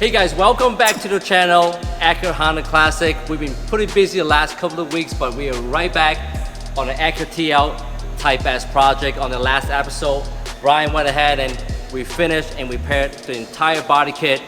Hey guys, welcome back to the channel, Acura Honda Classic. We've been pretty busy the last couple of weeks, but we are right back on the Acura TL Type S project. On the last episode, Brian went ahead and we finished and we paired the entire body kit.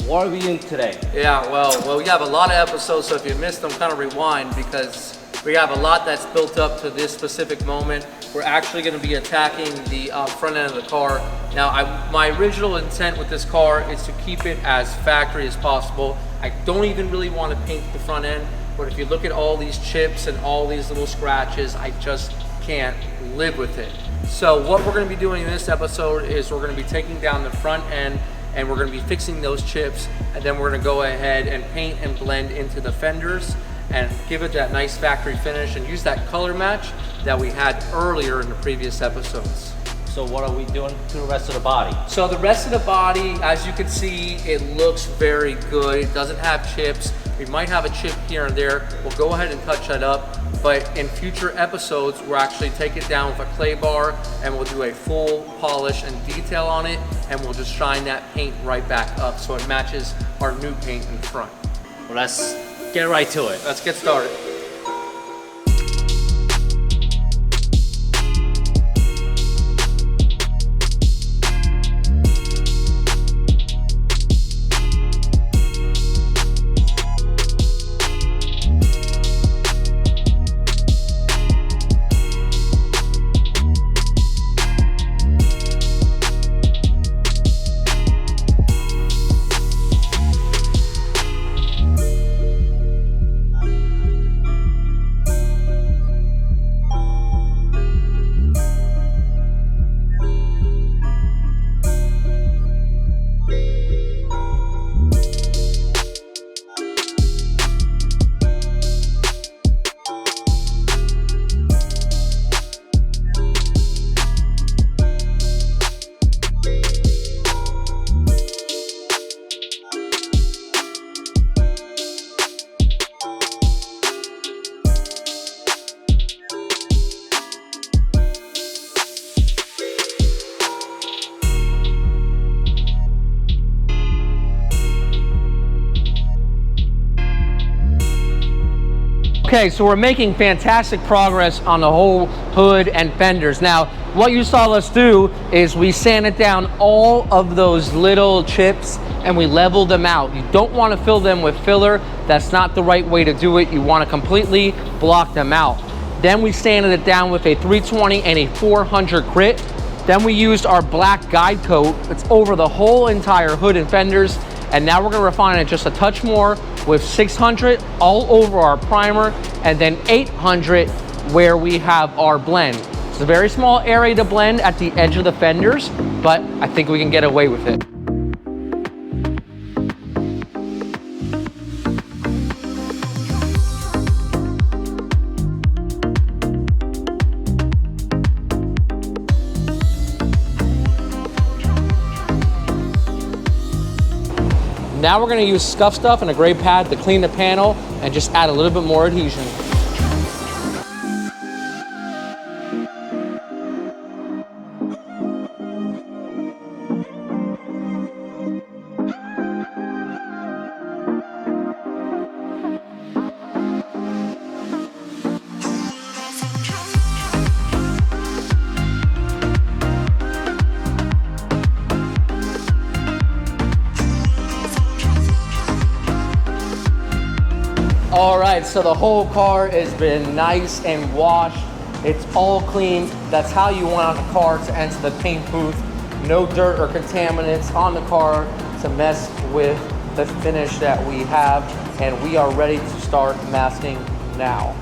What are we doing today? Yeah, well, we have a lot of episodes, so if you missed them, kind of rewind because we have a lot that's built up to this specific moment. We're actually going to be attacking the front end of the car. Now, my original intent with this car is to keep it as factory as possible. I don't even really want to paint the front end, but if you look at all these chips and all these little scratches, I just can't live with it. So what we're going to be doing in this episode is we're going to be taking down the front end and we're going to be fixing those chips, and then we're going to go ahead and paint and blend into the fenders and give it that nice factory finish and use that color match that we had earlier in the previous episodes. So what are we doing to the rest of the body? So the rest of the body, as you can see, it looks very good. It doesn't have chips. We might have a chip here and there. We'll go ahead and touch that up. But in future episodes, we'll actually take it down with a clay bar and we'll do a full polish and detail on it, and we'll just shine that paint right back up so it matches our new paint in front. Well, let's get right to it. Let's get started. Okay, so we're making fantastic progress on the whole hood and fenders. Now, what you saw us do is we sanded down all of those little chips and we leveled them out. You don't want to fill them with filler. That's not the right way to do it. You want to completely block them out. Then we sanded it down with a 320 and a 400 grit. Then we used our black guide coat. It's over the whole entire hood and fenders. And now we're going to refine it just a touch more with 600 all over our primer, and then 800 where we have our blend. It's a very small area to blend at the edge of the fenders, but I think we can get away with it. Now we're going to use scuff stuff and a gray pad to clean the panel and just add a little bit more adhesion. All right, so the whole car has been nice and washed. It's all clean. That's how you want the car to enter the paint booth. No dirt or contaminants on the car to mess with the finish that we have. And we are ready to start masking now.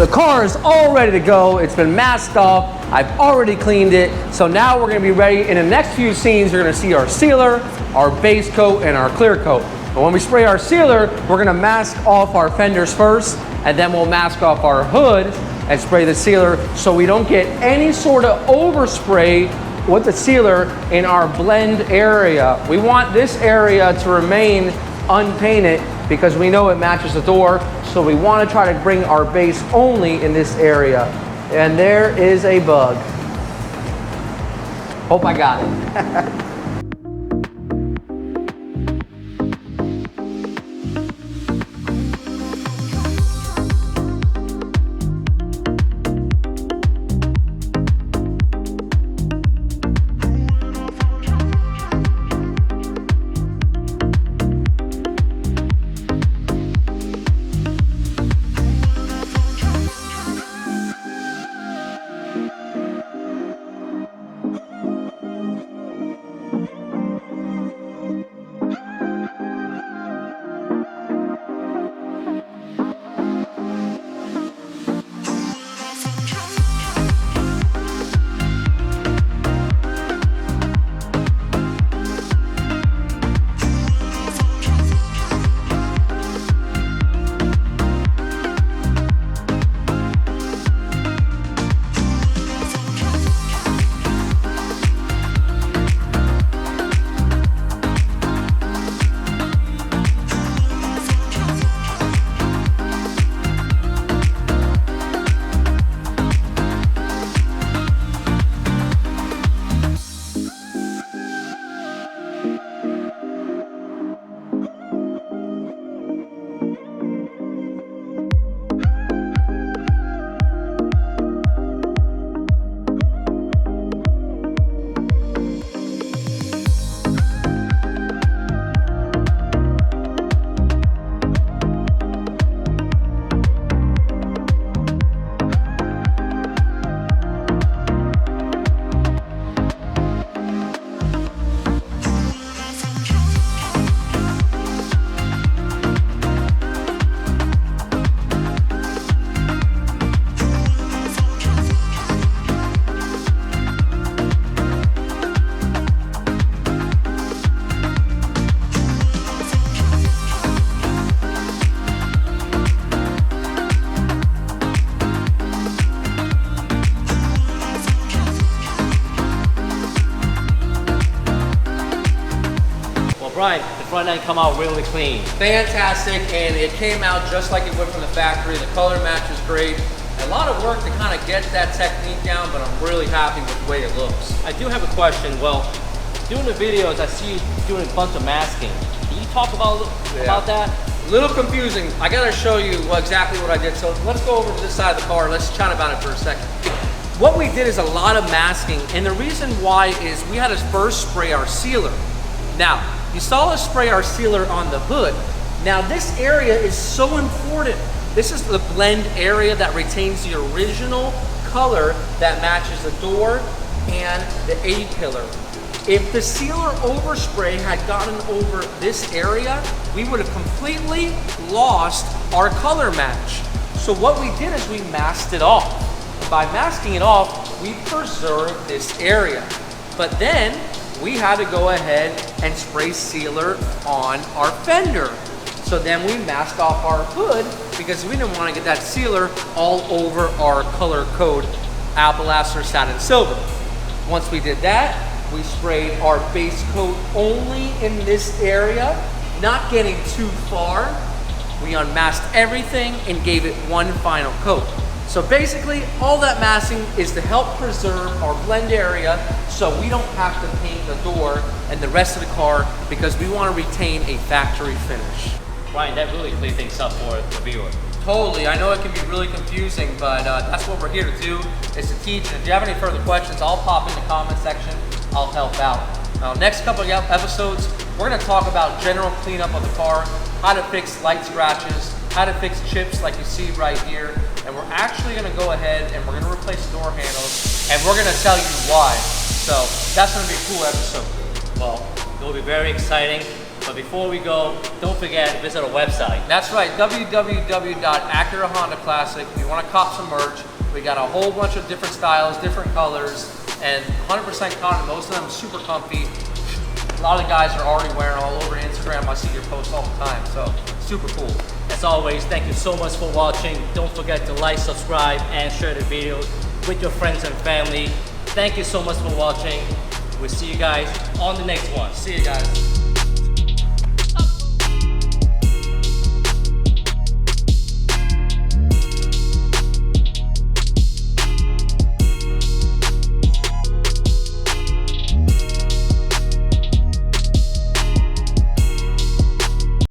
car is all ready to go. It's been masked off. I've already cleaned it. So now we're gonna be ready. In the next few scenes, you're gonna see our sealer, our base coat, and our clear coat. But when we spray our sealer, we're gonna mask off our fenders first, and then we'll mask off our hood and spray the sealer so we don't get any sort of overspray with the sealer in our blend area. We want this area to remain unpainted because we know it matches the door, so we want to try to bring our base only in this area. And there is a bug. Hope I got it. Brian, the front end come out really clean. Fantastic, and it came out just like it would from the factory. The color match is great. A lot of work to kind of get that technique down, but I'm really happy with the way it looks. I do have a question. Well, doing the videos, I see you doing a bunch of masking. Can you talk about that? A little confusing. I gotta show you exactly what I did. So let's go over to this side of the car. Let's chat about it for a second. What we did is a lot of masking, and the reason why is we had to first spray our sealer. Now, you saw us spray our sealer on the hood. Now this area is so important. This is the blend area that retains the original color that matches the door and the A-pillar. If the sealer overspray had gotten over this area, we would have completely lost our color match. So what we did is we masked it off. By masking it off, we preserved this area. But then we had to go ahead and spray sealer on our fender. So then we masked off our hood because we didn't want to get that sealer all over our color code Appalaster Satin Silver. Once we did that, we sprayed our base coat only in this area, not getting too far. We unmasked everything and gave it one final coat. So basically, all that masking is to help preserve our blend area so we don't have to paint the door and the rest of the car because we want to retain a factory finish. Brian, that really cleaned things up for the viewer. Totally, I know it can be really confusing, but that's what we're here to do, is to teach. And if you have any further questions, I'll pop in the comment section, I'll help out. Now, next couple of episodes, we're gonna talk about general cleanup of the car, how to fix light scratches, how to fix chips like you see right here, and we're actually gonna go ahead and we're gonna replace door handles, and we're gonna tell you why. So that's gonna be a cool episode. Well, it will be very exciting. But before we go, don't forget to visit our website. That's right, www.Acura Honda Classic. If you want to cop some merch, we got a whole bunch of different styles, different colors, and 100% cotton. Most of them super comfy. A lot of guys are already wearing all over Instagram. I see your posts all the time, so super cool. As always, thank you so much for watching. Don't forget to like, subscribe, and share the video with your friends and family. Thank you so much for watching. We'll see you guys on the next one. See you guys.